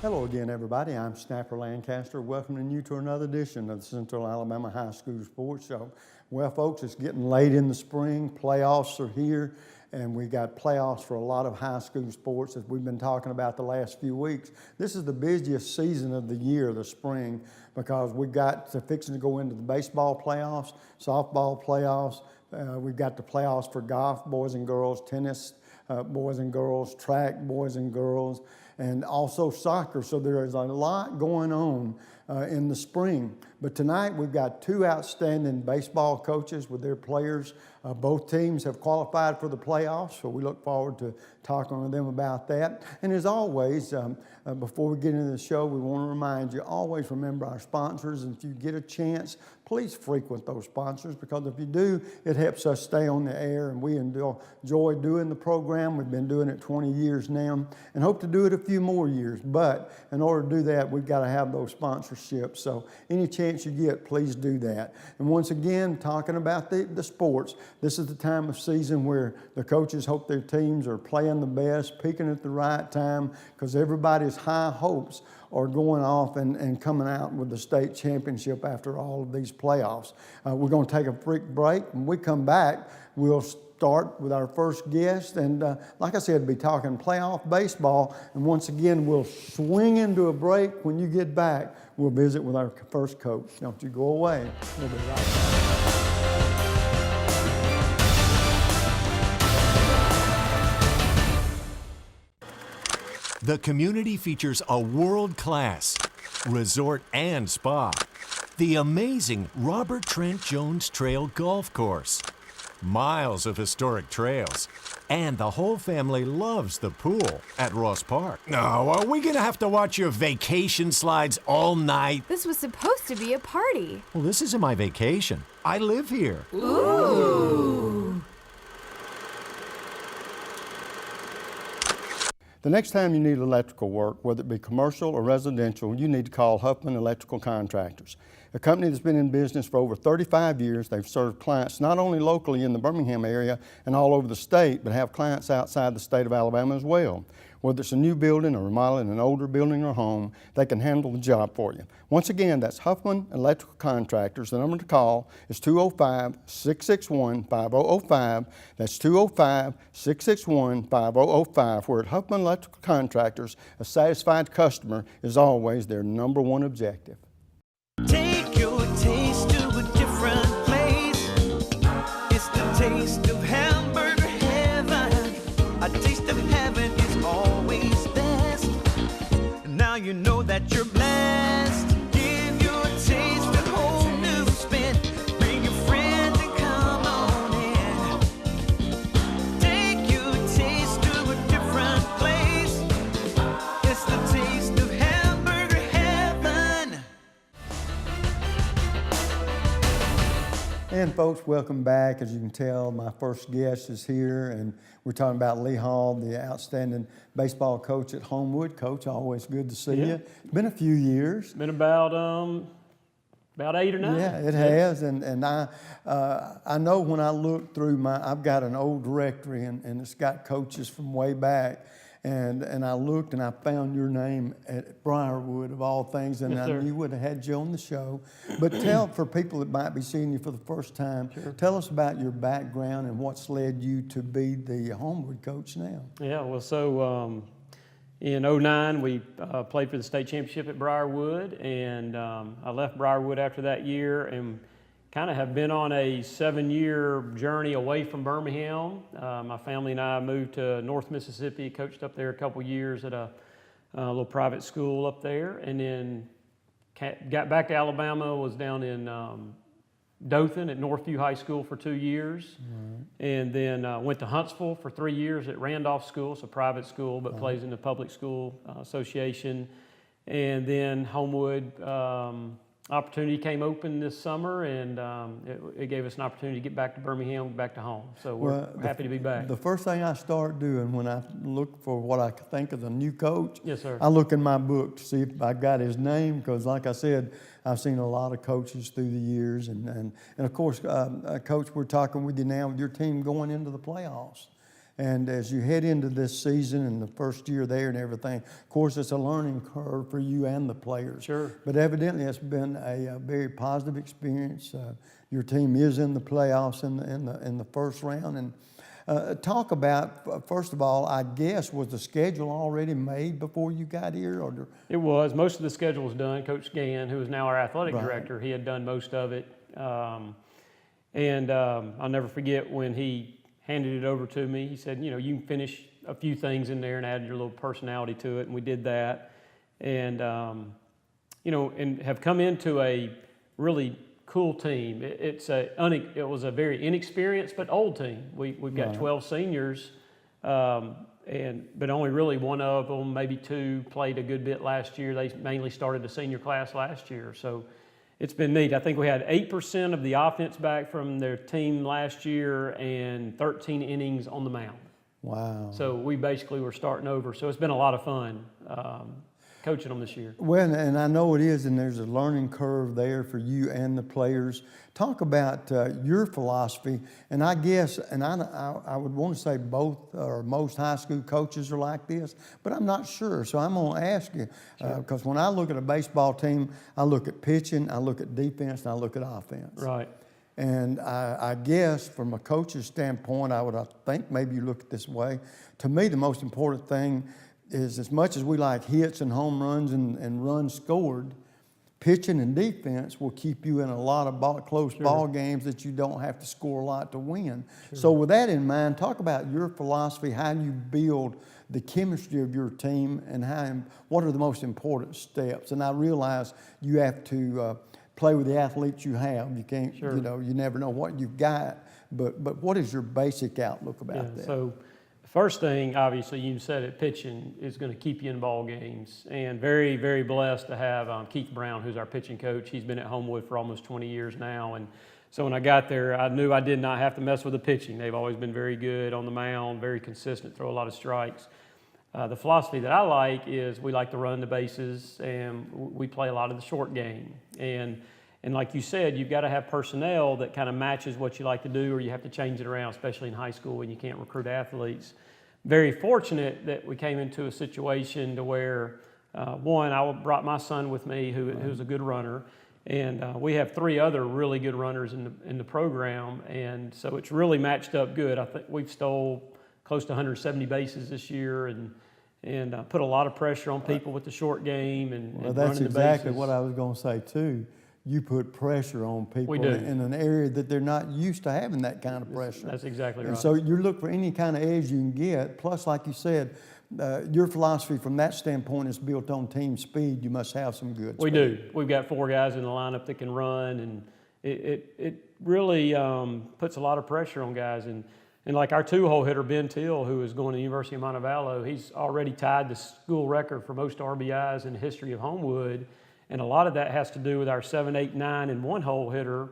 Hello again, everybody. I'm Snapper Lancaster, welcoming you to another edition of the Central Alabama High School Sports Show. Well, folks, it's getting late in the spring. Playoffs are here, and we got playoffs for a lot of high school sports as we've been talking about the last few weeks. This is the busiest season of the year, the spring, because we got fixing to go into the baseball playoffs, softball playoffs. We've got the playoffs for golf, boys and girls, tennis, boys and girls, track, boys and girls, and also soccer. So there is a lot going on in the spring. But tonight we've got two outstanding baseball coaches with their players. Both teams have qualified for the playoffs, so we look forward to talking with them about that. And as always, before we get into the show, we want to remind you, always remember our sponsors. And if you get a chance, please frequent those sponsors, because if you do, it helps us stay on the air, and we enjoy doing the program. We've been doing it 20 years now and hope to do it a few more years. But in order to do that, we've got to have those sponsorships. So any chance you get, please do that. And once again, talking about the sports, this is the time of season where the coaches hope their teams are playing the best, peaking at the right time, because everybody's high hopes are going off and coming out with the state championship after all of these playoffs. We're going to take a quick break. When we come back, we'll start with our first guest. And like I said, be talking playoff baseball. And once again, we'll swing into a break. When you get back, we'll visit with our first coach. Don't you go away. We'll be right back. The community features a world-class resort and spa, the amazing Robert Trent Jones Trail Golf Course, miles of historic trails, and the whole family loves the pool at Ross Park. No, are we gonna have to watch your vacation slides all night? This was supposed to be a party. Well, this isn't my vacation. I live here. Ooh. The next time you need electrical work, whether it be commercial or residential, you need to call Huffman Electrical Contractors, a company that's been in business for over 35 years. They've served clients not only locally in the Birmingham area and all over the state, but have clients outside the state of Alabama as well. Whether it's a new building or remodeling an older building or home, they can handle the job for you. Once again, that's Huffman Electrical Contractors. The number to call is 205-661-5005. That's 205-661-5005. Where at Huffman Electrical Contractors, a satisfied customer is always their number one objective. Take your taste to a different place. It's the taste of hamburger heaven. A taste of heaven is always best. Now you know that you're blessed. Give your taste a whole new spin. Bring your friends and come on in. Take your taste to a different place. It's the taste of hamburger heaven. And folks, welcome back. As you can tell, my first guest is here, and we're talking about Lee Hall, the outstanding baseball coach at Homewood. Coach, always good to see you. It's been a few years. Been about 8 or 9. Yeah, it has, and I know when I look through I've got an old directory, and it's got coaches from way back. And I looked and I found your name at Briarwood of all things, and yes, I knew would have had you on the show. But tell, for people that might be seeing you for the first time, tell us about your background and what's led you to be the Homewood coach now. Yeah, well, so in 09, we played for the state championship at Briarwood, and I left Briarwood after that year and kind of have been on a 7-year journey away from Birmingham. My family and I moved to North Mississippi, coached up there a couple years at a little private school up there, and then got back to Alabama, was down in Dothan at Northview High School for 2 years, and then went to Huntsville for 3 years at Randolph School. It's a private school, but plays in the public school association. And then Homewood opportunity came open this summer, and it gave us an opportunity to get back to Birmingham, back to home. So we're happy to be back. The first thing I start doing when I look for what I think of the new coach, yes, sir, I look in my book to see if I got his name, because like I said, I've seen a lot of coaches through the years, and of course, Coach, we're talking with you now with your team going into the playoffs. And as you head into this season and the first year there and everything, of course, it's a learning curve for you and the players. Sure. But evidently, it's been a very positive experience. Your team is in the playoffs in the first round. And talk about, first of all, I guess, was the schedule already made before you got here? Or It was. Most of the schedule was done. Coach Gann, who is now our athletic Right. director, he had done most of it. I'll never forget when he handed it over to me. He said, you can finish a few things in there and add your little personality to it, and we did that. And, and have come into a really cool team. It was a very inexperienced but old team. We've got Right. 12 seniors, but only really one of them, maybe two, played a good bit last year. They mainly started the senior class last year, so it's been neat. I think we had 8% of the offense back from their team last year and 13 innings on the mound. Wow. So we basically were starting over. So it's been a lot of fun coaching them this year. Well, and I know it is, and there's a learning curve there for you and the players. Talk about your philosophy, and I guess, and I would want to say both or most high school coaches are like this, but I'm not sure. So I'm going to ask you, because when I look at a baseball team, I look at pitching, I look at defense, and I look at offense. Right. And I guess from a coach's standpoint, I think maybe you look at it this way. To me, the most important thing is, as much as we like hits and home runs and runs scored, pitching and defense will keep you in a lot of close ball games that you don't have to score a lot to win. So with that in mind, talk about your philosophy, how you build the chemistry of your team, and what are the most important steps. And I realize you have to play with the athletes you have. You can't, you never know what you've got. But what is your basic outlook about that? So the first thing, obviously, you said it, pitching is going to keep you in ball games. And very, very blessed to have Keith Brown, who's our pitching coach. He's been at Homewood for almost 20 years now. And so when I got there, I knew I did not have to mess with the pitching. They've always been very good on the mound, very consistent, throw a lot of strikes. The philosophy that I like is we like to run the bases, and we play a lot of the short game. And like you said, you've got to have personnel that kind of matches what you like to do, or you have to change it around, especially in high school when you can't recruit athletes. Very fortunate that we came into a situation to where, one, I brought my son with me who's a good runner, and we have 3 other really good runners in the program, and so it's really matched up good. I think we've stole close to 170 bases this year, and put a lot of pressure on people with the short game and Well, and that's running the exactly bases. what I was going to say too. You put pressure on people We do. in an area that they're not used to having that kind of pressure. That's exactly And right. so you look for any kind of edge you can get. Plus, like you said, your philosophy from that standpoint is built on team speed. You must have some good We speed. do. We've got 4 guys in the lineup that can run, and it really puts a lot of pressure on guys. And like our 2-hole hitter, Ben Till, who is going to the University of Montevallo, he's already tied the school record for most RBIs in the history of Homewood. And a lot of that has to do with our 7, 8, 9, and 1-hole hitter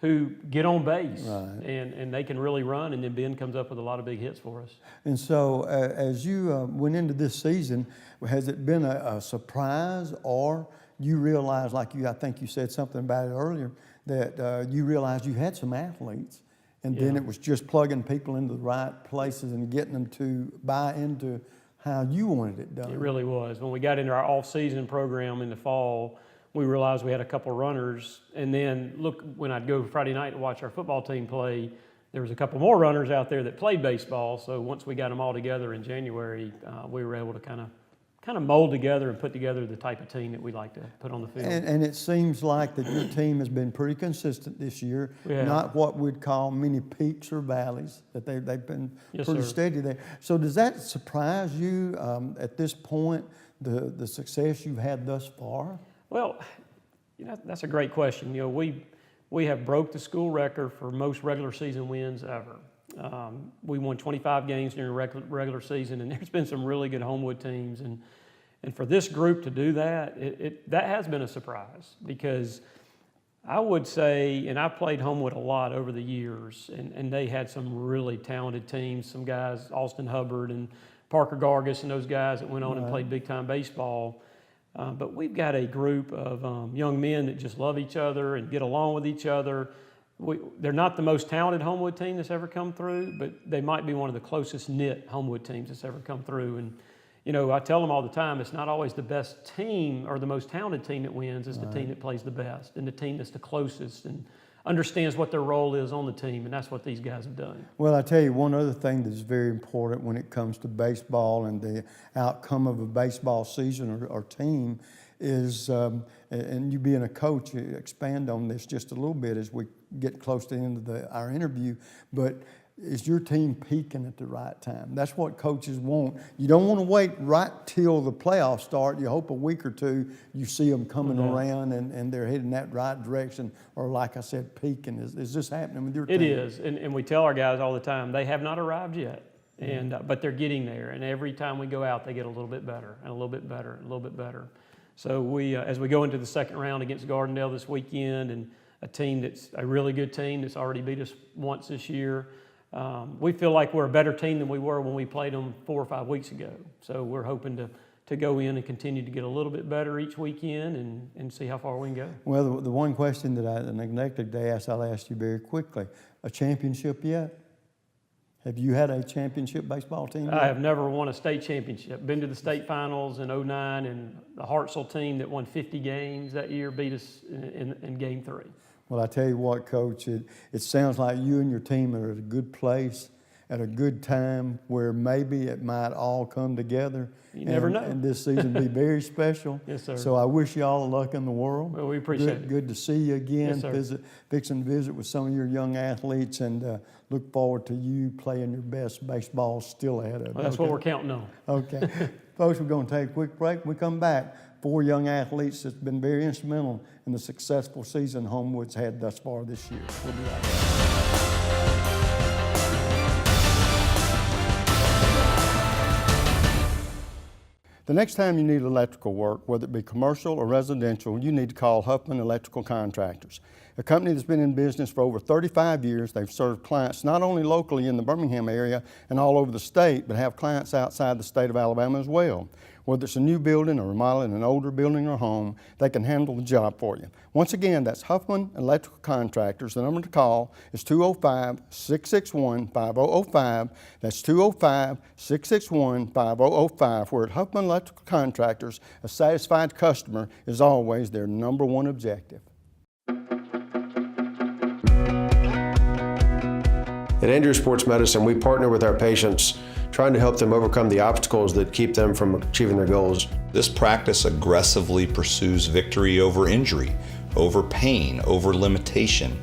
who get on base. Right. And they can really run, and then Ben comes up with a lot of big hits for us. And so as you went into this season, has it been a surprise, or you realized, like I think you said something about it earlier, that you realized you had some athletes, and then it was just plugging people into the right places and getting them to buy into how you wanted it done? It really was. When we got into our off-season program in the fall, we realized we had a couple runners. And then, look, when I'd go Friday night to watch our football team play, there was a couple more runners out there that played baseball. So once we got them all together in January, we were able to kind of mold together and put together the type of team that we like to put on the field. And it seems like that your team has been pretty consistent this year. Yeah. Not what we'd call many peaks or valleys, that they've been Yes, pretty sir. steady there. So does that surprise you at this point, the success you've had thus far? Well, that's a great question. We have broke the school record for most regular season wins ever. We won 25 games during the regular season, and there's been some really good Homewood teams. And for this group to do that, that has been a surprise, because I would say, and I've played Homewood a lot over the years, and they had some really talented teams, some guys, Austin Hubbard and Parker Gargis and those guys that went on and played big-time baseball. But we've got a group of young men that just love each other and get along with each other. they're not the most talented Homewood team that's ever come through, but they might be one of the closest knit Homewood teams that's ever come through. And I tell them all the time, it's not always the best team or the most talented team that wins. It's the team that plays the best and the team that's the closest and understands what their role is on the team, and that's what these guys have done. Well, I tell you, one other thing that's very important when it comes to baseball and the outcome of a baseball season or team is, and you being a coach, you expand on this just a little bit as we get close to the end of our interview, but is your team peaking at the right time? That's what coaches want. You don't want to wait right till the playoffs start. You hope a week or two you see them coming around and they're heading that right direction, or like I said, peaking. Is this happening with your team? It is, and we tell our guys all the time, they have not arrived yet, and but they're getting there, and every time we go out, they get a little bit better, and a little bit better, and a little bit better. So we, as we go into the second round against Gardendale this weekend, and a team that's a really good team that's already beat us once this year, we feel like we're a better team than we were when we played them 4 or 5 weeks ago. So we're hoping to go in and continue to get a little bit better each weekend and see how far we can go. Well, the one question that I neglected to ask, I'll ask you very quickly. A championship yet? Have you had a championship baseball team yet? I have never won a state championship. Been to the state finals in '09, and the Hartselle team that won 50 games that year beat us in Game 3. Well, I tell you what, Coach, it sounds like you and your team are at a good place, at a good time where maybe it might all come together. You never know. And this season be very special. Yes, sir. So I wish you all the luck in the world. Well, we appreciate it. Good to see you again. Yes, sir. Fixing to visit with some of your young athletes, and look forward to you playing your best baseball still ahead of you. Well, that's what we're counting on. Okay. Folks, we're going to take a quick break. When we come back, 4 young athletes that's been very instrumental in the successful season Homewood's had thus far this year. We'll be right back. The next time you need electrical work, whether it be commercial or residential, you need to call Huffman Electrical Contractors, a company that's been in business for over 35 years. They've served clients not only locally in the Birmingham area and all over the state, but have clients outside the state of Alabama as well. Whether it's a new building or remodeling an older building or home, they can handle the job for you. Once again, that's Huffman Electrical Contractors. The number to call is 205-661-5005. That's 205-661-5005. Where at Huffman Electrical Contractors, a satisfied customer is always their number one objective. At Andrews Sports Medicine, we partner with our patients, trying to help them overcome the obstacles that keep them from achieving their goals. This practice aggressively pursues victory over injury, over pain, over limitation,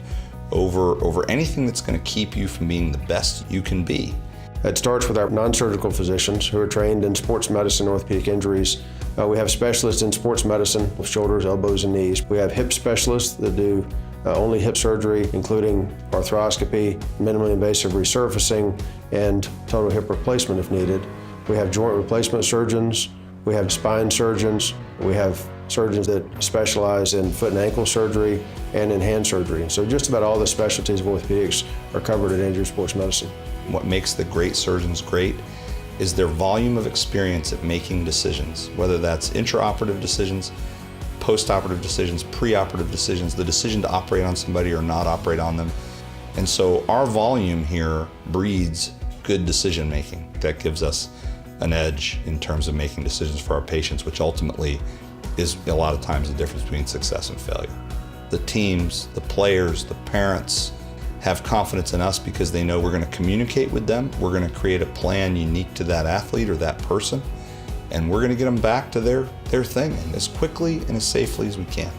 over anything that's going to keep you from being the best you can be. It starts with our non-surgical physicians who are trained in sports medicine, orthopedic injuries. We have specialists in sports medicine with shoulders, elbows, and knees. We have hip specialists that do only hip surgery, including arthroscopy, minimally invasive resurfacing, and total hip replacement if needed. We have joint replacement surgeons. We have spine surgeons. We have surgeons that specialize in foot and ankle surgery and in hand surgery. So just about all the specialties of orthopedics are covered at Andrews Sports Medicine. What makes the great surgeons great is their volume of experience at making decisions, whether that's intraoperative decisions, post-operative decisions, pre-operative decisions, the decision to operate on somebody or not operate on them. And so our volume here breeds good decision making. That gives us an edge in terms of making decisions for our patients, which ultimately is a lot of times the difference between success and failure. The teams, the players, the parents have confidence in us because they know we're going to communicate with them. We're going to create a plan unique to that athlete or that person, and we're going to get them back to their thing and as quickly and as safely as we can.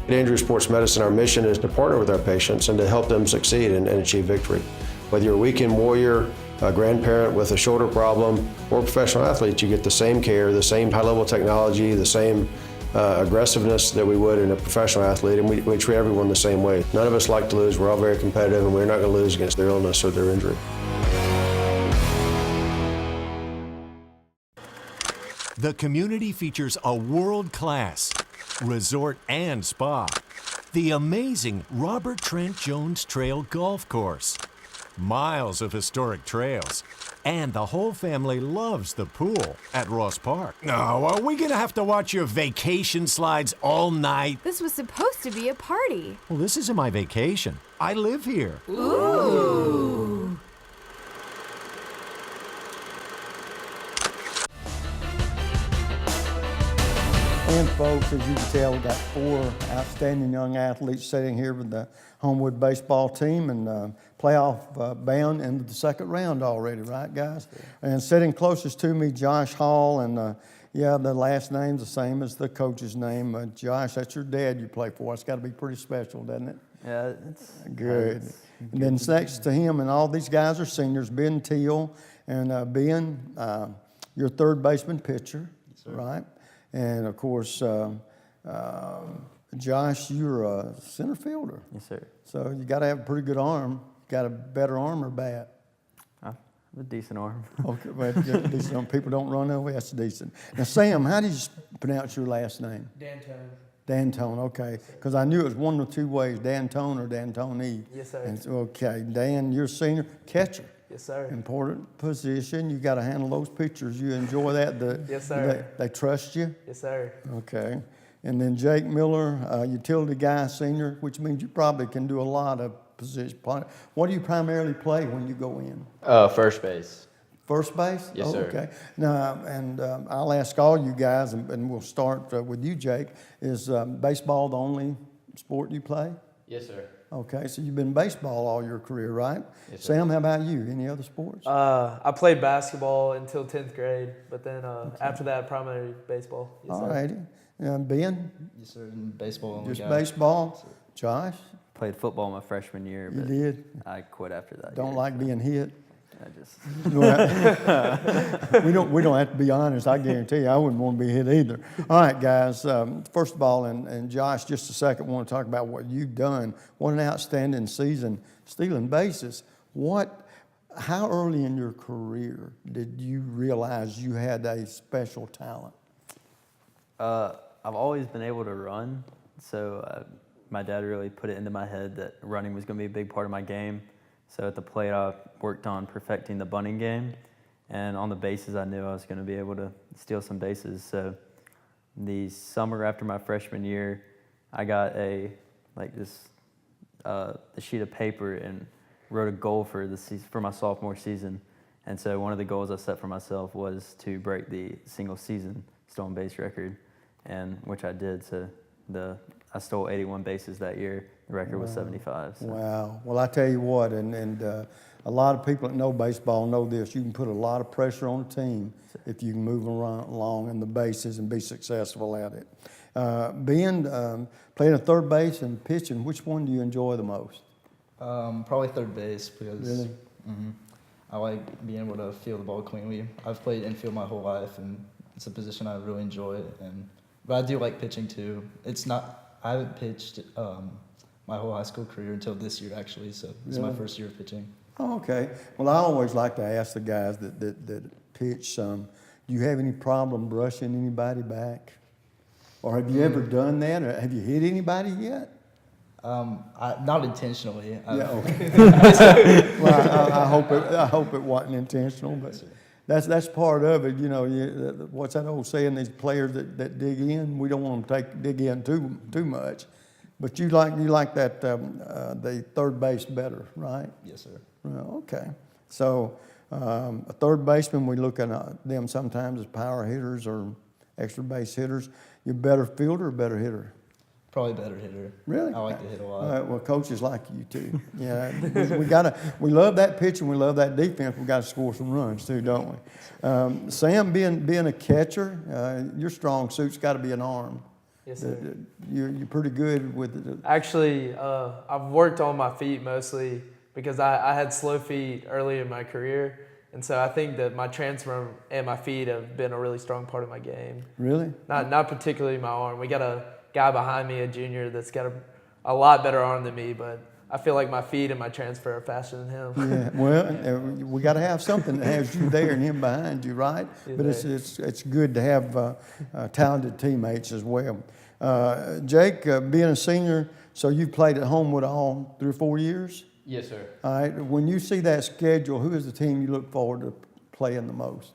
At Andrews Sports Medicine, our mission is to partner with our patients and to help them succeed and achieve victory. Whether you're a weekend warrior, a grandparent with a shoulder problem, or a professional athlete, you get the same care, the same high-level technology, the same aggressiveness that we would in a professional athlete, and we treat everyone the same way. None of us like to lose. We're all very competitive, and we're not going to lose against their illness or their injury. The community features a world-class resort and spa, the amazing Robert Trent Jones Trail Golf Course, miles of historic trails, and the whole family loves the pool at Ross Park. No, are we gonna have to watch your vacation slides all night? This was supposed to be a party. Well, this isn't my vacation. I live here. Ooh. And folks, as you can tell, we got 4 outstanding young athletes sitting here with the Homewood baseball team and playoff bound into the second round already, right, guys? And sitting closest to me, Josh Hall, and yeah, the last name's the same as the coach's name. Josh, that's your dad you play for. It's got to be pretty special, doesn't it? Yeah, it's good. And then next to him, and all these guys are seniors, Ben Teal, and Ben, your third baseman pitcher, right? And of course, Josh, you're a center fielder. Yes, sir. So you got to have a pretty good arm. Got a better arm or bat? I have a decent arm. Okay, well, decent. People don't run over. That's decent. Now, Sam, how do you pronounce your last name? D'Antone. D'Antone, okay. Because I knew it was one of 2 ways, D'Antone or D'Antoni. Yes, sir. And so, okay, Dan, you're a senior catcher. Yes, sir. Important position. You got to handle those pitchers. You enjoy that? Yes, sir. They trust you? Yes, sir. Okay. And then Jake Miller, utility guy, senior, which means you probably can do a lot of position. What do you primarily play when you go in? First base. First base? Yes, sir. Okay. Now, and I'll ask all you guys, and we'll start with you, Jake. Is baseball the only sport you play? Yes, sir. Okay, so you've been baseball all your career, right? Yes, sir. Sam, how about you? Any other sports? I played basketball until 10th grade, but then after that, primarily baseball. Yes, All sir. righty. Ben? Yes, sir. In baseball. Just baseball? Josh? Played football my freshman year, You but did? I quit after that. Don't year. like being hit? I just we don't have to be honest. I guarantee you, I wouldn't want to be hit either. All right, guys. First of all, and Josh, just a second, want to talk about what you've done. What an outstanding season, stealing bases. How early in your career did you realize you had a special talent? I've always been able to run, so my dad really put it into my head that running was going to be a big part of my game. So at the plate, I worked on perfecting the bunting game, and on the bases, I knew I was going to be able to steal some bases. So the summer after my freshman year, I got a sheet of paper and wrote a goal for my sophomore season. And so one of the goals I set for myself was to break the single season stolen base record, and which I did. So I stole 81 bases that year. The record was 75. So. Wow. Well, I tell you what, and a lot of people that know baseball know this. You can put a lot of pressure on a team if you can move along in the bases and be successful at it. Ben, playing at third base and pitching, which one do you enjoy the most? Probably third base because Really? I like being able to field the ball cleanly. I've played infield my whole life, and it's a position I really enjoy. But I do like pitching too. I haven't pitched my whole high school career until this year, actually. So this is my first year of pitching. Oh, okay. Well, I always like to ask the guys that pitch some, do you have any problem brushing anybody back? Or have you ever done that? Or have you hit anybody yet? Not intentionally. Yeah, okay. Well, I hope it wasn't intentional, but that's part of it. You know, what's that old saying? These players that dig in, we don't want them to dig in too much. But you like that the third base better, right? Yes, sir. Well, okay. So a third baseman, we look at them sometimes as power hitters or extra base hitters. You better fielder or better hitter? Probably better hitter. Really? I like to hit a lot. All right, well, coaches like you too. Yeah, we love that pitching, we love that defense. We got to score some runs too, don't we? Sam, being a catcher, your strong suit's got to be an arm. Yes, sir. You're pretty good with it. Actually, I've worked on my feet mostly because I had slow feet early in my career. And so I think that my transfer and my feet have been a really strong part of my game. Really? Not particularly my arm. We got a guy behind me, a junior, that's got a lot better arm than me, but I feel like my feet and my transfer are faster than him. Yeah, well, we got to have something that has you there and him behind you, right? Yes, But it's good to have talented teammates as well. Jake, being a senior, so you've played at Homewood all 3 or 4 years? Yes, sir. All right. When you see that schedule, who is the team you look forward to playing the most?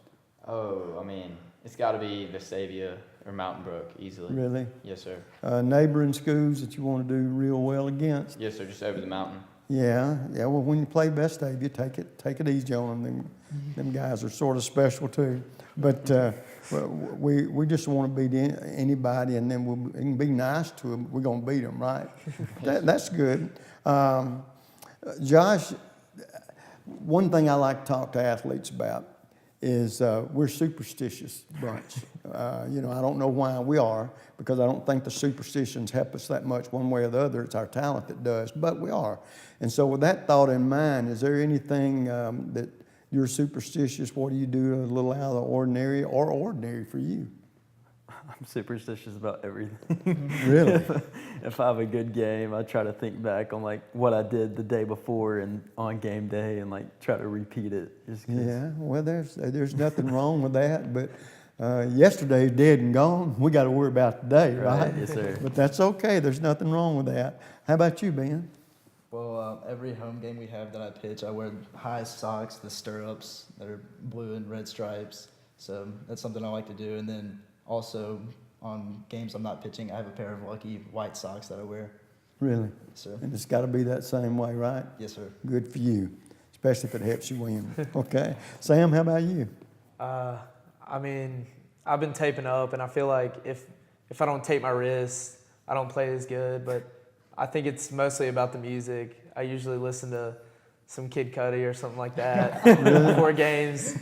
Oh, I mean, it's got to be Vestavia or Mountain Brook, easily. Really? Yes, sir. Neighboring schools that you want to do real well against? Yes, sir, just over the mountain. Yeah. Well, when you play Vestavia, take it easy on them. Them guys are sort of special too. But we just want to beat anybody, and then we can be nice to them. We're gonna beat them, right? That's good. Josh, one thing I like to talk to athletes about is we're superstitious bunch. I don't know why we are, because I don't think the superstitions help us that much one way or the other. It's our talent that does, but we are. And so with that thought in mind, is there anything that you're superstitious? What do you do a little out of the ordinary or ordinary for you? I'm superstitious about everything. Really? If I have a good game, I try to think back on like what I did the day before and on game day, and like try to repeat it. Just 'cause. Yeah, well, there's nothing wrong with that, but yesterday's dead and gone. We got to worry about today, right? Yes, sir. But that's okay. There's nothing wrong with that. How about you, Ben? Well, every home game we have that I pitch, I wear high socks, the stirrups that are blue and red stripes. So that's something I like to do. And then also on games I'm not pitching, I have a pair of lucky white socks that I wear. Really? Yes, sir. And it's got to be that same way, right? Yes, sir. Good for you, especially if it helps you win. Okay. Sam, how about you? I mean, I've been taping up, and I feel like if I don't tape my wrist, I don't play as good. But I think it's mostly about the music. I usually listen to some Kid Cudi or something like that before games.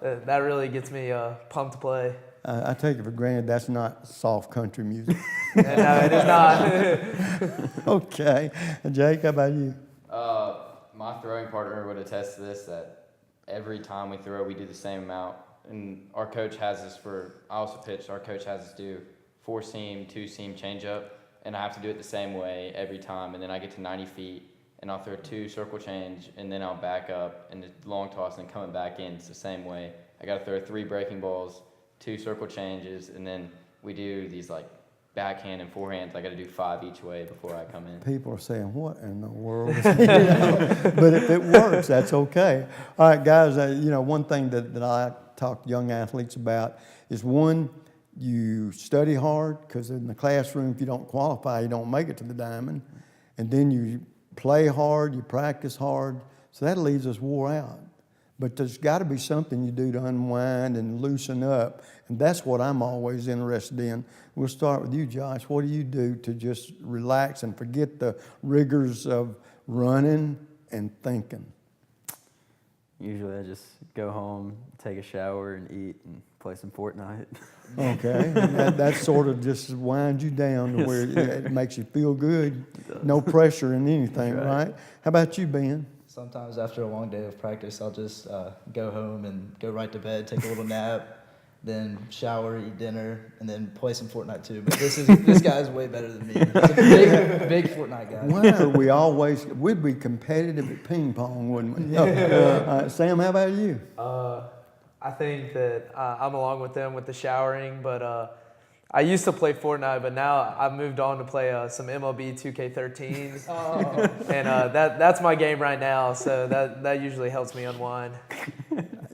That really gets me pumped to play. I take it for granted that's not soft country music. No, it is not. Okay. And Jake, how about you? My throwing partner would attest to this, that every time we throw, we do the same amount. And our coach has us I also pitch, our coach has us do 4-seam, 2-seam changeup, and I have to do it the same way every time. And then I get to 90 feet, and I'll throw 2 circle change, and then I'll back up, and the long toss, and coming back in, it's the same way. I got to throw 3 breaking balls, 2 circle changes, and then we do these like backhand and forehands. I got to do 5 each way before I come in. People are saying, what in the world? But if it works, that's okay. All right, guys, one thing that I talk to young athletes about is, one, you study hard, because in the classroom, if you don't qualify, you don't make it to the diamond. And then you play hard, you practice hard, so that leaves us wore out. But there's got to be something you do to unwind and loosen up, and that's what I'm always interested in. We'll start with you, Josh. What do you do to just relax and forget the rigors of running and thinking? Usually I just go home, take a shower, and eat, and play some Fortnite. Okay, that sort of just winds you down to where it makes you feel good. No pressure in anything, right? How about you, Ben? Sometimes after a long day of practice, I'll just go home and go right to bed, take a little nap, then shower, eat dinner, and then play some Fortnite too. But this guy's way better than me. He's a big Fortnite guy. Why are we'd be competitive at ping pong, wouldn't we? Sam, how about you? I think that I'm along with them with the showering, but I used to play Fortnite, but now I've moved on to play some MLB 2K13. And that's my game right now, so that usually helps me unwind.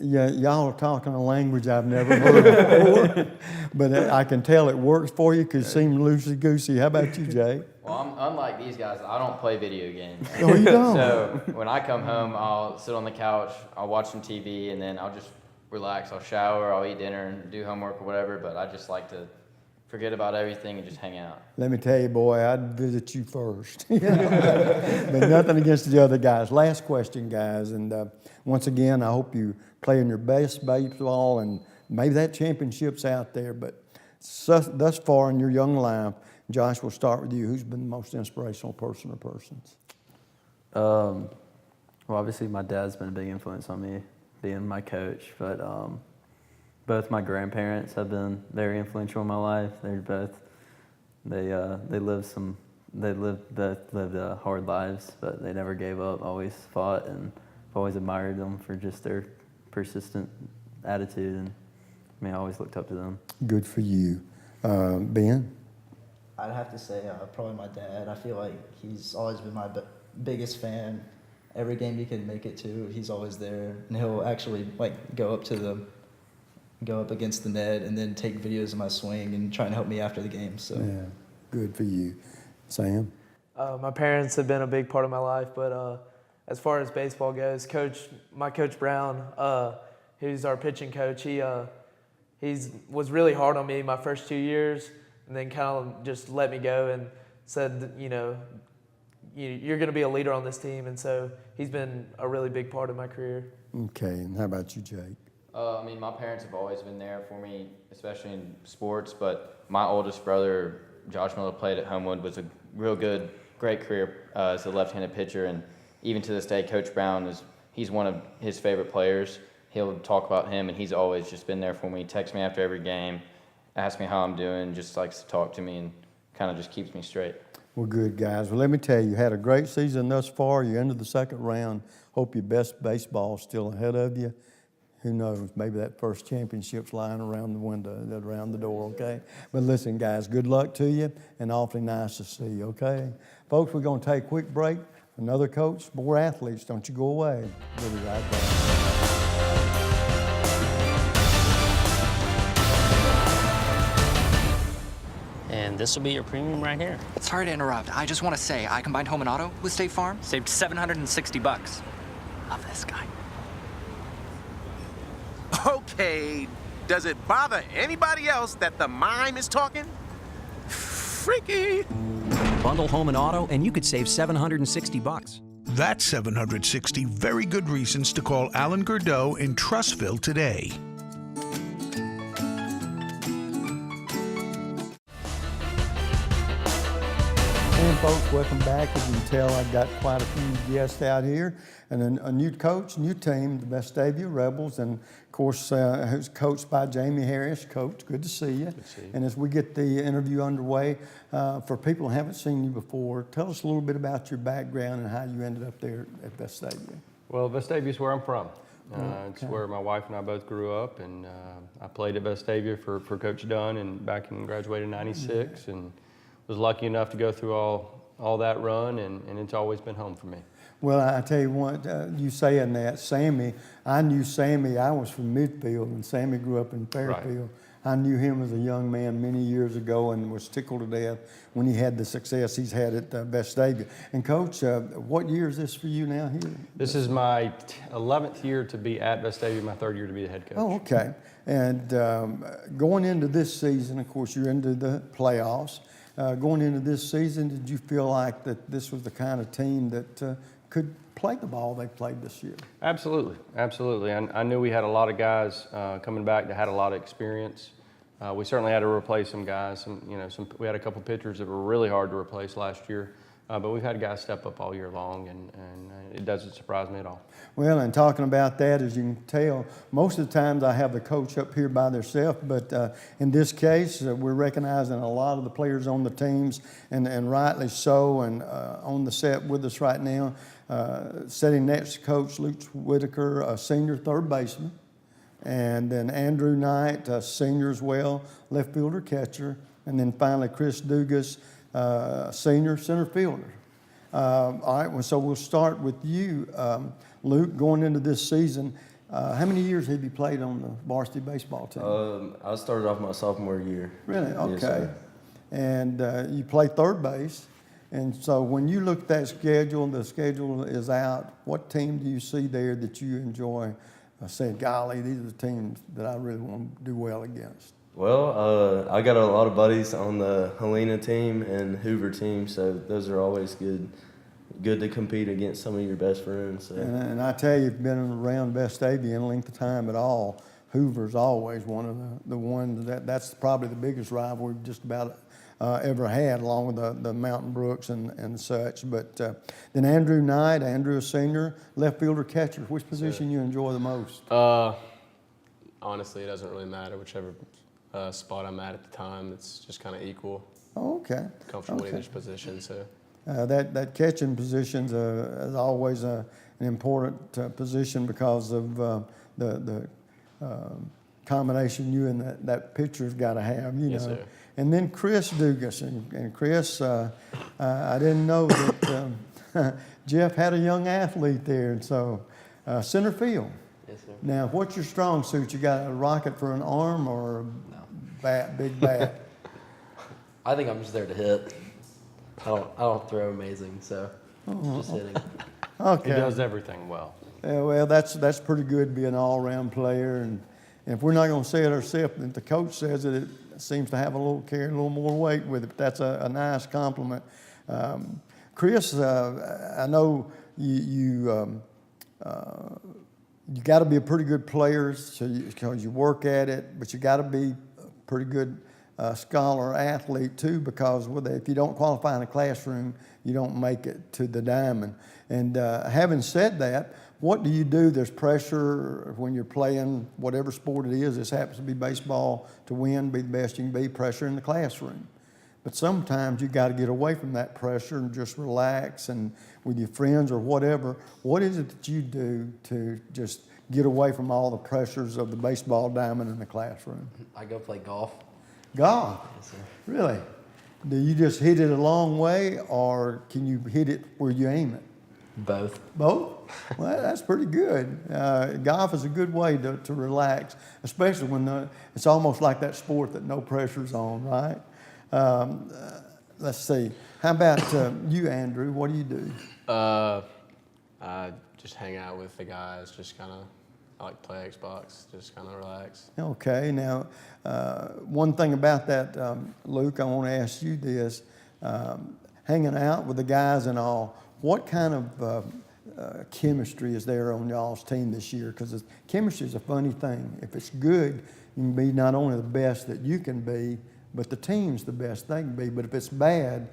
Yeah, y'all are talking a language I've never heard before, but I can tell it works for you because you seem loosey-goosey. How about you, Jay? Well, unlike these guys, I don't play video games. Oh, you don't? So when I come home, I'll sit on the couch, I'll watch some TV, and then I'll just relax. I'll shower, I'll eat dinner, and do homework or whatever, but I just like to forget about everything and just hang out. Let me tell you, boy, I'd visit you first. But nothing against the other guys. Last question, guys. And once again, I hope you play in your best baseball, and maybe that championship's out there. But thus far in your young life, Josh, we'll start with you. Who's been the most inspirational person or persons? Well, obviously my dad's been a big influence on me, being my coach, but both my grandparents have been very influential in my life. They lived hard lives, but they never gave up, always fought, and I've always admired them for just their persistent attitude, and I always looked up to them. Good for you. Ben? I'd have to say probably my dad. I feel like he's always been my biggest fan. Every game he can make it to, he's always there, and he'll actually go up against the net and then take videos of my swing and try and help me after the game. So Yeah, good for you. Sam? My parents have been a big part of my life, but as far as baseball goes, my coach Brown, who's our pitching coach, he was really hard on me my first 2 years, and then kind of just let me go and said, you're going to be a leader on this team, and so he's been a really big part of my career. Okay, and how about you, Jake? I mean, my parents have always been there for me, especially in sports, but my oldest brother, Josh Miller, played at Homewood, was a real great career as a left-handed pitcher, and even to this day, Coach Brown he's one of his favorite players. He'll talk about him, and he's always just been there for me. Texts me after every game, asks me how I'm doing, just likes to talk to me, and kind of just keeps me straight. Well, good, guys. Well, let me tell you, you had a great season thus far. You're into the second round. Hope your best baseball is still ahead of you. Who knows, maybe that first championship's lying around the window, around the door, okay? But listen, guys, good luck to you, and awfully nice to see you, okay? Folks, we're going to take a quick break. Another coach, more athletes. Don't you go away. We'll be right back. And this will be your premium right here. Sorry to interrupt. I just want to say, I combined home and auto with State Farm. Saved $760. Love this guy. Okay, does it bother anybody else that the mime is talking? Freaky. Bundle home and auto, and you could save $760. That's 760 very good reasons to call Alan Gurdeau in Trussville today. And folks, welcome back. As you can tell, I've got quite a few guests out here, and then a new coach, new team, the Vestavia Rebels, and of course, who's coached by Jamie Harris. Coach, good to see you. Good to see you. And as we get the interview underway, for people who haven't seen you before, tell us a little bit about your background and how you ended up there at Vestavia. Well, Vestavia is where I'm from. It's Okay. where my wife and I both grew up, and I played at Vestavia for Coach Dunn, and graduated in '96, and was lucky enough to go through all that run, and it's always been home for me. Well, I tell you what, you saying that, Sammy, I knew Sammy, I was from Midfield, and Sammy grew up in Fairfield. I knew him as a young man many years ago and was tickled to death when he had the success he's had at Vestavia. And Coach, what year is this for you now here? This is my 11th year to be at Vestavia, my 3rd year to be the head coach. Oh, okay. And going into this season, of course, you're into the playoffs. Going into this season, did you feel like that this was the kind of team that could play the ball they played this year? Absolutely, absolutely. I knew we had a lot of guys coming back that had a lot of experience. We certainly had to replace some guys. We had a couple pitchers that were really hard to replace last year. But we've had guys step up all year long, and it doesn't surprise me at all. Well, and talking about that, as you can tell, most of the times I have the coach up here by themselves, but in this case, we're recognizing a lot of the players on the teams, and rightly so, and on the set with us right now, sitting next to Coach Luke Whitaker, a senior third baseman, and then Andrew Knight, a senior as well, left fielder catcher, and then finally Chris Dugas, senior center fielder. All right, well, so we'll start with you, Luke, going into this season. How many years have you played on the varsity baseball team? I started off my sophomore year. Really? Okay. Yes, sir. And you play third base. And so when you look at that schedule, the schedule is out, what team do you see there that you enjoy saying, golly, these are the teams that I really want to do well against? Well, I got a lot of buddies on the Helena team and Hoover team, so those are always good to compete against some of your best friends. So. And I tell you, if you've been around Vestavia in length of time at all, Hoover's always one of the ones that's probably the biggest rival we've just about ever had, along with the Mountain Brooks and such. But then Andrew Knight, Andrew a senior, left fielder catcher. Which position you enjoy the most? Honestly, it doesn't really matter. Whichever spot I'm at the time, it's just kind of equal. Oh, okay. Comfortable in each position. So that catching position is always an important position because of the combination you and that pitcher's got to have. Yes, sir. And then Chris Dugas, and Chris, I didn't know that Jeff had a young athlete there, and so center field. Yes, sir. Now, what's your strong suit? You got a rocket for an arm or a big bat? I think I'm just there to hit. I don't throw amazing, so just hitting. Okay. He does everything well. Yeah, well, that's pretty good, being an all-around player. And if we're not going to say it ourselves, if the coach says it, it seems to have a little carry a little more weight with it. That's a nice compliment. Chris, I know you got to be a pretty good player because you work at it, but you got to be a pretty good scholar athlete too, because if you don't qualify in the classroom, you don't make it to the diamond. And having said that, what do you do? There's pressure when you're playing whatever sport it is. This happens to be baseball, to win, be the best you can be, pressure in the classroom. But sometimes you got to get away from that pressure and just relax and with your friends or whatever. What is it that you do to just get away from all the pressures of the baseball diamond in the classroom? I go play golf. Golf? Yes, sir. Really? Do you just hit it a long way, or can you hit it where you aim it? Both. Both? Well, that's pretty good. Golf is a good way to relax, especially when it's almost like that sport that no pressure's on, right? Let's see. How about you, Andrew? What do you do? I just hang out with the guys, just kind of, I like to play Xbox, just kind of relax. Okay. Now, one thing about that, Luke, I want to ask you this. Hanging out with the guys and all, what kind of chemistry is there on y'all's team this year? Because chemistry is a funny thing. If it's good, you can be not only the best that you can be, but the team's the best they can be. But if it's bad,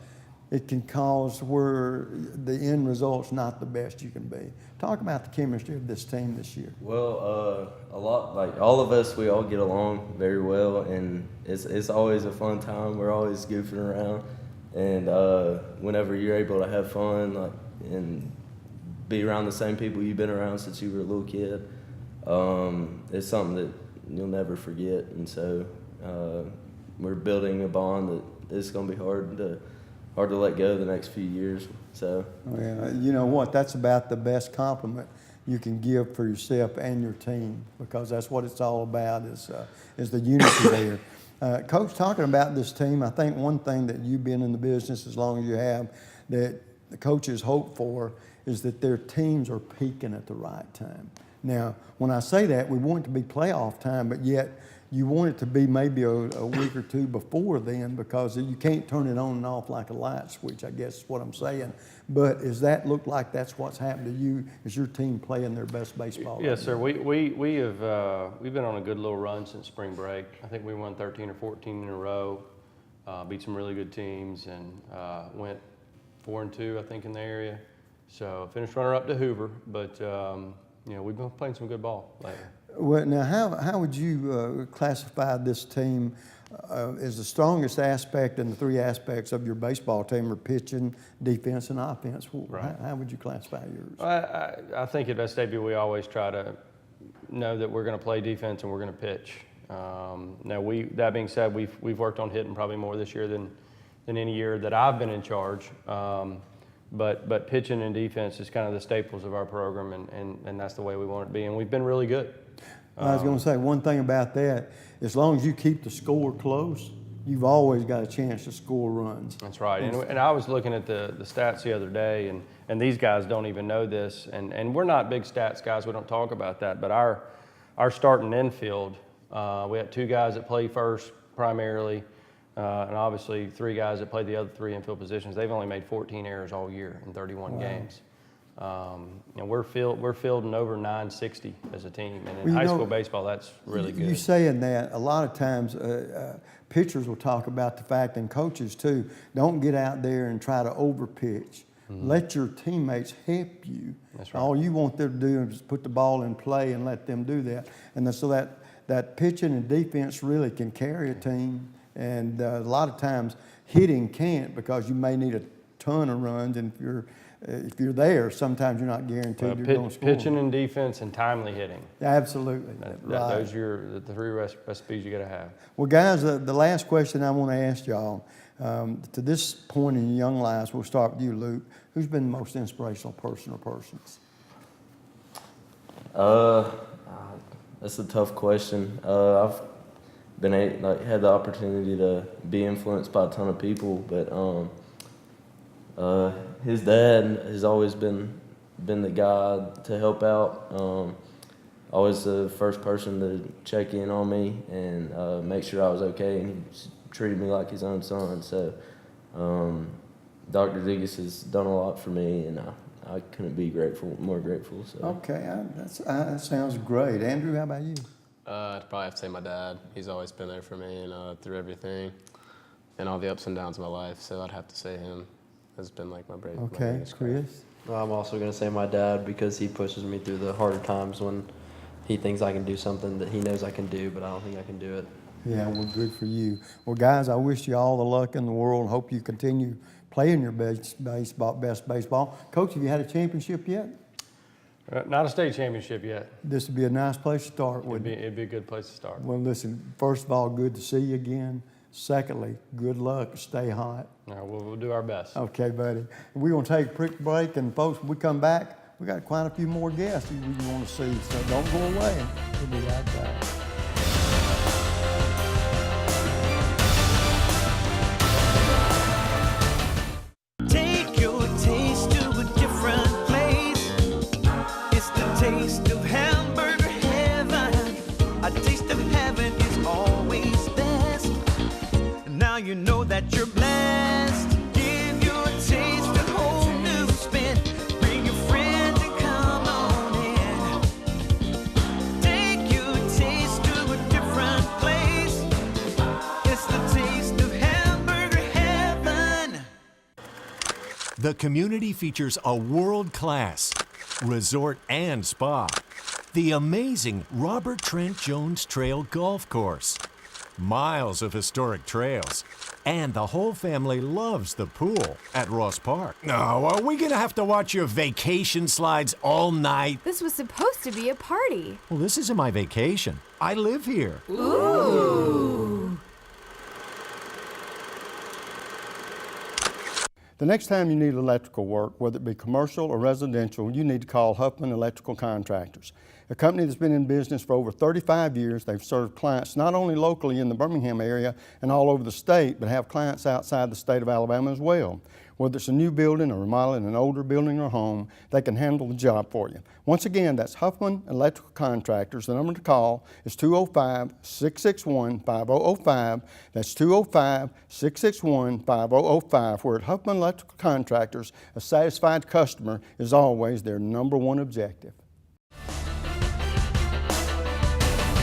it can cause where the end result's not the best you can be. Talk about the chemistry of this team this year. Well, a lot, like all of us, we all get along very well, and it's always a fun time. We're always goofing around, and whenever you're able to have fun, like, and be around the same people you've been around since you were a little kid, it's something that you'll never forget. And so we're building a bond that is going to be hard to let go the next few years. So, well, you know what? That's about the best compliment you can give for yourself and your team, because that's what it's all about, is the unity there. Coach, talking about this team, I think one thing that you've been in the business as long as you have, that the coaches hope for, is that their teams are peaking at the right time. Now, when I say that, we want it to be playoff time, but yet you want it to be maybe a week or two before then, because you can't turn it on and off like a light switch, I guess is what I'm saying. But does that look like that's what's happened to you? Is your team playing their best baseball? Yes, sir. We've been on a good little run since spring break. I think we won 13 or 14 in a row, beat some really good teams, and went 4-2, I think, in the area. So finished runner-up to Hoover, but we've been playing some good ball lately. Well, now, how would you classify this team as the strongest aspect in the three aspects of your baseball team are pitching, defense, and offense? Right. How would you classify yours? I think at Vestavia we always try to know that we're going to play defense and we're going to pitch. Now, that being said, we've worked on hitting probably more this year than any year that I've been in charge. But pitching and defense is kind of the staples of our program, and that's the way we want it to be. And we've been really good. I was going to say, one thing about that, as long as you keep the score close, you've always got a chance to score runs. That's right. And I was looking at the stats the other day, and these guys don't even know this. And we're not big stats guys. We don't talk about that. But our starting infield, we had 2 guys that play first primarily, and obviously 3 guys that play the other 3 infield positions. They've only made 14 errors all year in 31 games. We're fielding over 960 as a team, and in high school baseball, that's really good. You saying that, a lot of times pitchers will talk about the fact, and coaches too, don't get out there and try to overpitch. Mm-hmm. Let your teammates help you. That's right. All you want them to do is put the ball in play and let them do that. And so that pitching and defense really can carry a team, and a lot of times hitting can't, because you may need a ton of runs, and if you're there, sometimes you're not guaranteed you're going to score. Pitching and defense and timely hitting. Absolutely. Right. Those are the 3 recipes you got to have. Well, guys, the last question I want to ask y'all, to this point in your young lives, we'll start with you, Luke. Who's been the most inspirational person or persons? That's a tough question. I've had the opportunity to be influenced by a ton of people, but His dad has always been the guy to help out. Always the first person to check in on me and make sure I was okay, and he treated me like his own son. So Dr. Diggis has done a lot for me, and I couldn't be more grateful. So. Okay, that sounds great. Andrew, how about you? I'd probably have to say my dad. He's always been there for me and through everything and all the ups and downs of my life. So I'd have to say him has been like my brave. Okay, Chris. I'm also going to say my dad, because he pushes me through the harder times when he thinks I can do something that he knows I can do, but I don't think I can do it. Yeah, well, good for you. Well, guys, I wish you all the luck in the world. Hope you continue playing your best baseball. Coach, have you had a championship yet? Not a state championship yet. This would be a nice place to start, wouldn't it? It'd be a good place to start. Well, listen, first of all, good to see you again. Secondly, good luck. Stay hot. All right, we'll do our best. Okay, buddy. We're going to take a quick break, and folks, when we come back, we got quite a few more guests we want to see, so don't go away. We'll be right back. Take your taste to a different place. It's the taste of hamburger heaven. A taste of heaven is always best. Now you know that you're blessed. Give your taste a whole new spin. Bring your friends and come on in. Take your taste to a different place. It's the taste of hamburger heaven. The community features a world-class resort and spa, the amazing Robert Trent Jones Trail Golf Course, miles of historic trails, and the whole family loves the pool at Ross Park. No, are we gonna have to watch your vacation slides all night? This was supposed to be a party. Well, this isn't my vacation. I live here. Ooh. The next time you need electrical work, whether it be commercial or residential, you need to call Huffman Electrical Contractors, a company that's been in business for over 35 years. They've served clients not only locally in the Birmingham area and all over the state, but have clients outside the state of Alabama as well. Whether it's a new building or remodeling an older building or home, they can handle the job for you. Once again, that's Huffman Electrical Contractors. The number to call is 205-661-5005. That's 205-661-5005. Where at Huffman Electrical Contractors, a satisfied customer is always their number one objective.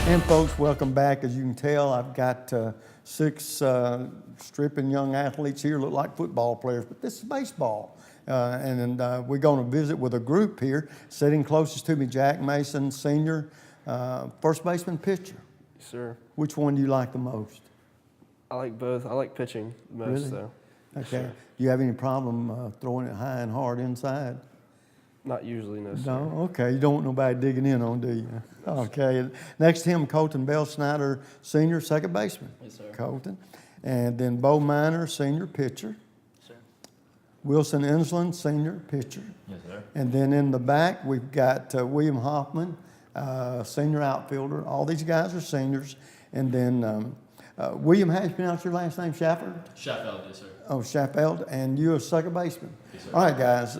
And folks, welcome back. As you can tell, I've got 6 stripping young athletes here, look like football players, but this is baseball. And we're going to visit with a group here. Sitting closest to me, Jack Mason, senior, first baseman, pitcher. Yes, sir. Which one do you like the most? I like both. I like pitching the most, Really? though. Okay. Sure. Do you have any problem throwing it high and hard inside? Not usually, no, sir. No? Okay. You don't want nobody digging in on, do you? Okay. Next to him, Colton Bell Snyder, senior, second baseman. Yes, sir. Colton. And then Bo Miner, senior pitcher. Yes, sir. Wilson Insland, senior pitcher. Yes, sir. And then in the back, we've got William Hoffman, senior outfielder. All these guys are seniors. And then William, how do you pronounce your last name? Shafford? Sheffield, yes, sir. Oh, Shaffeld, and you're a second baseman. Yes, sir. All right, guys,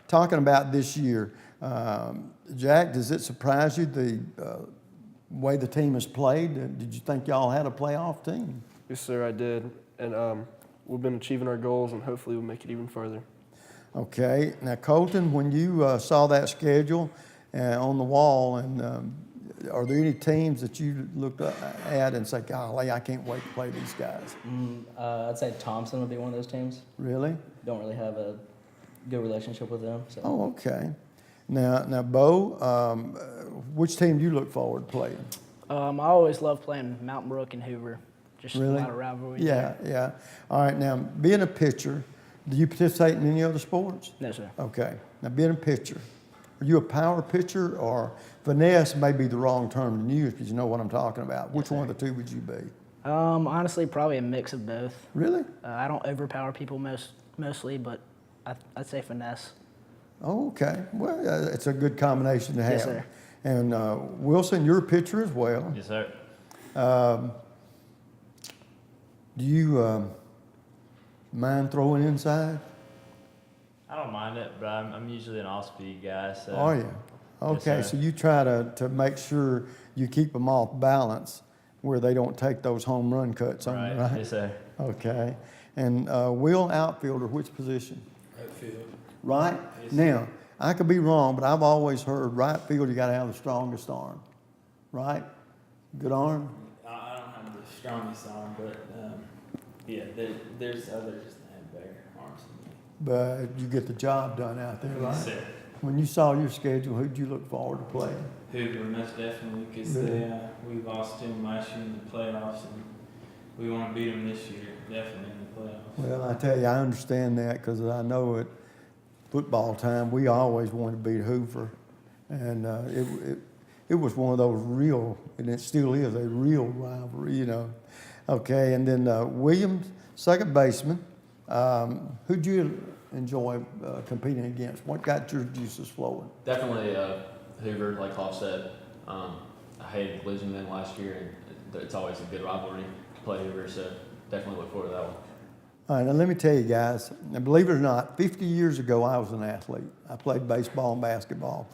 talking about this year, Jack, does it surprise you the way the team has played? Did you think y'all had a playoff team? Yes, sir, I did. And we've been achieving our goals, and hopefully we'll make it even further. Okay. Now, Colton, when you saw that schedule on the wall, and are there any teams that you looked at and say, golly, I can't wait to play these guys? I'd say Thompson would be one of those teams. Really? Don't really have a good relationship with them. So. Oh, okay. Now, Bo, which team do you look forward to playing? I always love playing Mountain Brook and Hoover. Just Really? a lot of rivalry. Yeah, yeah. All right, now, being a pitcher, do you participate in any other sports? No, sir. Okay. Now, being a pitcher, are you a power pitcher, or finesse may be the wrong term to use because you know what I'm talking about? Which one of the two would you be? Honestly, probably a mix of both. Really? I don't overpower people mostly, but I'd say finesse. Oh, okay. Well, it's a good combination to have. Yes, sir. And Wilson, you're a pitcher as well. Yes, sir. Do you Mind throwing inside? I don't mind it, but I'm usually an off-speed guy. So. Are you? Okay, Yes, so you try to make sure you keep them off balance where they don't take those home run cuts on you, right? Yes, sir. Okay. And Will, outfielder, which position? Right field. Right? Yes, Now, I could be wrong, but I've always heard right field, you got to have the strongest arm. Right? Good arm? I don't have the strongest arm, but yeah, there's others that have better arms than me. But you get the job done out there, right? Yes, sir. When you saw your schedule, who'd you look forward to playing? Hoover, most definitely, because Really? we lost to them last year in the playoffs, and we want to beat them this year, definitely in the playoffs. Well, I tell you, I understand that because I know at football time, we always wanted to beat Hoover. And it was one of those real, and it still is, a real rivalry, you know. Okay, and then Williams, second baseman. Who'd you enjoy competing against? What got your juices flowing? Definitely Hoover, like Hoff said. I hated losing them last year, and it's always a good rivalry to play Hoover, so definitely look forward to that one. All right, now let me tell you guys, now believe it or not, 50 years ago I was an athlete. I played baseball and basketball.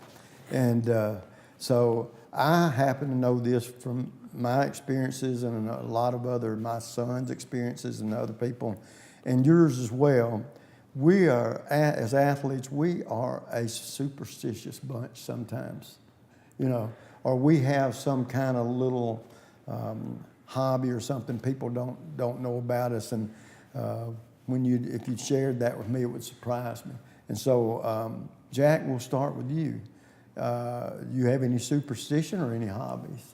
And so I happen to know this from my experiences and a lot of my son's experiences and other people, and yours as well. We are, as athletes, we are a superstitious bunch sometimes, you know, or we have some kind of little hobby or something people don't know about us, and if you shared that with me, it would surprise me. And so, Jack, we'll start with you. You have any superstition or any hobbies?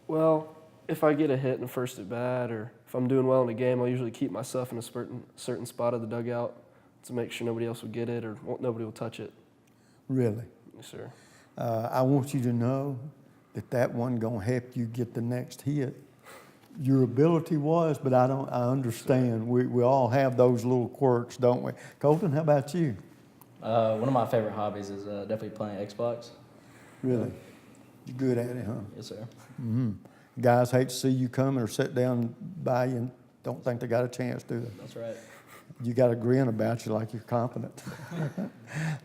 Well, if I get a hit in the first at bat, or if I'm doing well in a game, I'll usually keep myself in a certain spot of the dugout to make sure nobody else will get it or nobody will touch it. Really? Yes, sir. I want you to know that wasn't going to help you get the next hit. Your ability was, but I understand. We all have those little quirks, don't we? Colton, how about you? One of my favorite hobbies is definitely playing Xbox. Really? You're good at it, huh? Yes, sir. Mm-hmm. Guys hate to see you come or sit down by you and don't think they got a chance, do they? That's right. You got a grin about you like you're confident.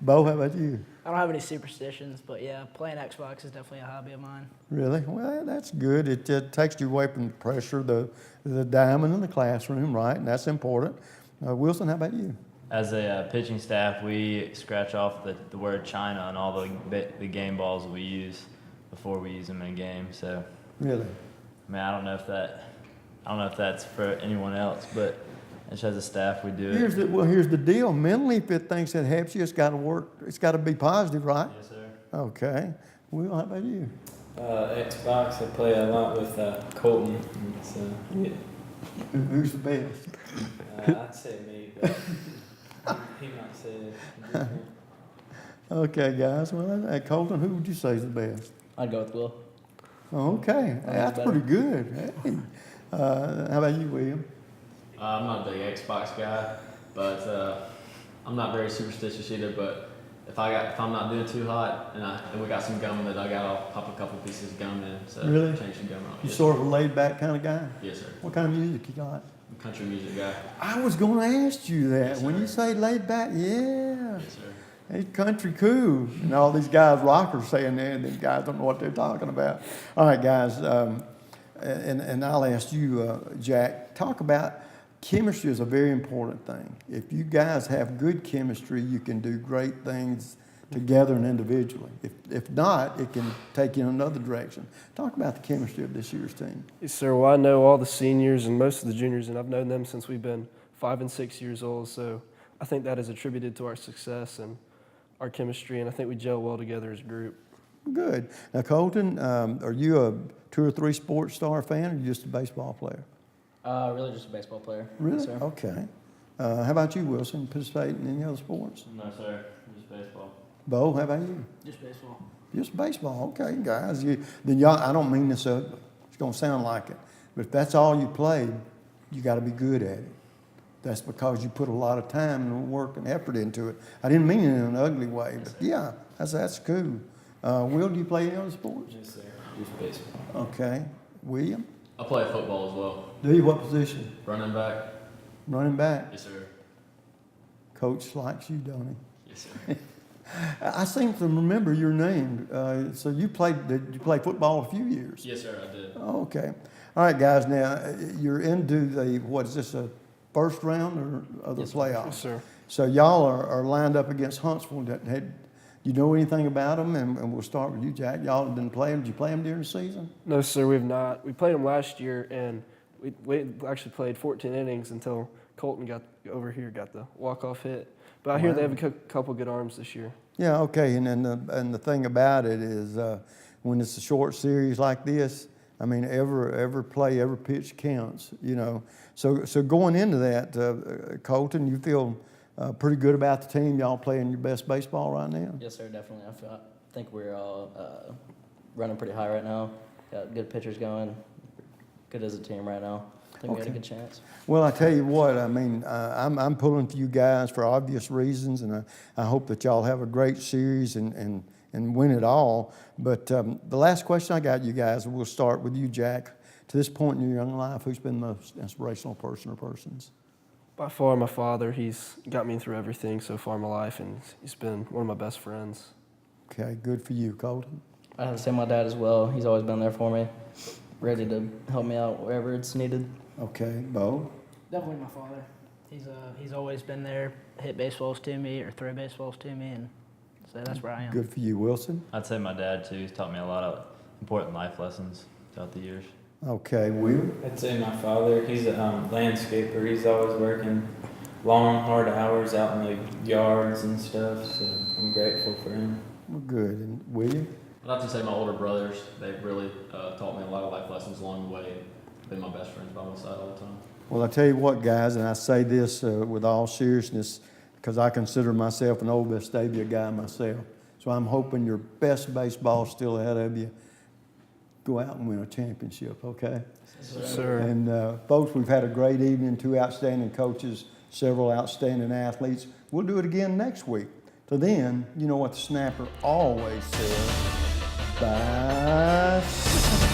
Bo, how about you? I don't have any superstitions, but yeah, playing Xbox is definitely a hobby of mine. Really? Well, that's good. It takes you away from the pressure, the diamond in the classroom, right? And that's important. Wilson, how about you? As a pitching staff, we scratch off the word China on all the game balls we use before we use them in a game. So, really, I mean, I don't know if that's for anyone else, but just as a staff, we do it. Here's the deal. Mentally, if it thinks it helps you, it's got to work. It's got to be positive, right? Yes, sir. Okay. Will, how about you? Xbox, I play a lot with Colton. So, yeah. Who's the best? I'd say me, but he might say it. Okay, guys. Well, Colton, who would you say is the best? I'd go with Will. Okay, that's pretty good. Hey. How about you, William? I'm not a big Xbox guy, but I'm not very superstitious either. But if I'm not doing too hot and we got some gum in the dugout, I'll pop a couple pieces of gum in. So Really? change some gum out. You Yes, sort sir. of a laid-back kind of guy? Yes, sir. What kind of music you like? I'm a country music guy. I was going to ask you that. Yes, When sir. you say laid-back, yeah. Yes, sir. It's country cool. And all these guys, rockers, saying that, and these guys don't know what they're talking about. All right, guys, and I'll ask you, Jack, talk about chemistry is a very important thing. If you guys have good chemistry, you can do great things together and individually. If not, it can take you in another direction. Talk about the chemistry of this year's team. Yes, sir. Well, I know all the seniors and most of the juniors, and I've known them since we've been 5 and 6 years old. So I think that is attributed to our success and our chemistry, and I think we gel well together as a group. Good. Now, Colton, are you a 2 or 3 sports star fan, or are you just a baseball player? Really just a baseball player. Really? Yes, sir. Okay. How about you, Wilson? Participate in any other sports? No, sir. Just baseball. Bo, how about you? Just baseball. Just baseball. Okay, guys. Then y'all, I don't mean this ugly. It's going to sound like it. But if that's all you played, you got to be good at it. That's because you put a lot of time and work and effort into it. I didn't mean it in an ugly way, but yeah, that's cool. Will, do you play any other sports? Yes, sir. Just baseball. Okay. William? I play football as well. Do you? What position? Running back. Running back. Yes, sir. Coach likes you, don't he? Yes, sir. I seem to remember your name. So you did you play football a few years? Yes, sir, I did. Okay. All right, guys. Now you're into what is this, a first round or the playoffs? Yes, sir. So y'all are lined up against Huntsville. You know anything about them? And we'll start with you, Jack. Y'all didn't play them. Did you play them during the season? No, sir, we have not. We played them last year, and we actually played 14 innings until Colton got the walk-off hit. But I hear they have a couple good arms this year. Yeah, okay. And the thing about it is when it's a short series like this, I mean, every play, every pitch counts, you know. So going into that, Colton, you feel pretty good about the team? Y'all playing your best baseball right now? Yes, sir, definitely. I think we're all running pretty high right now. Got good pitchers going. Good as a team right now. I think we got a good chance. Well, I tell you what, I mean, I'm pulling for you guys for obvious reasons, and I hope that y'all have a great series and win it all. But the last question I got, you guys, we'll start with you, Jack. To this point in your young life, who's been the most inspirational person or persons? By far, my father. He's got me through everything so far in my life, and he's been one of my best friends. Okay, good for you, Colton. I have to say my dad as well. He's always been there for me, ready to help me out wherever it's needed. Okay, Bo? Definitely my father. He's always been there, hit baseballs to me or throw baseballs to me, and so that's where I am. Good for you, Wilson. I'd say my dad too. He's taught me a lot of important life lessons throughout the years. Okay, Will? I'd say my father. He's a landscaper. He's always working long, hard hours out in the yards and stuff, so I'm grateful for him. Well, good. And William? I'd like to say my older brothers. They've really taught me a lot of life lessons along the way. Been my best friends by my side all the time. Well, I tell you what, guys, and I say this with all seriousness because I consider myself an old Vestavia guy myself. So I'm hoping your best baseball is still ahead of you. Go out and win a championship, okay? Yes, sir. And folks, we've had a great evening, 2 outstanding coaches, several outstanding athletes. We'll do it again next week. So then, you know what the snapper always says, bye.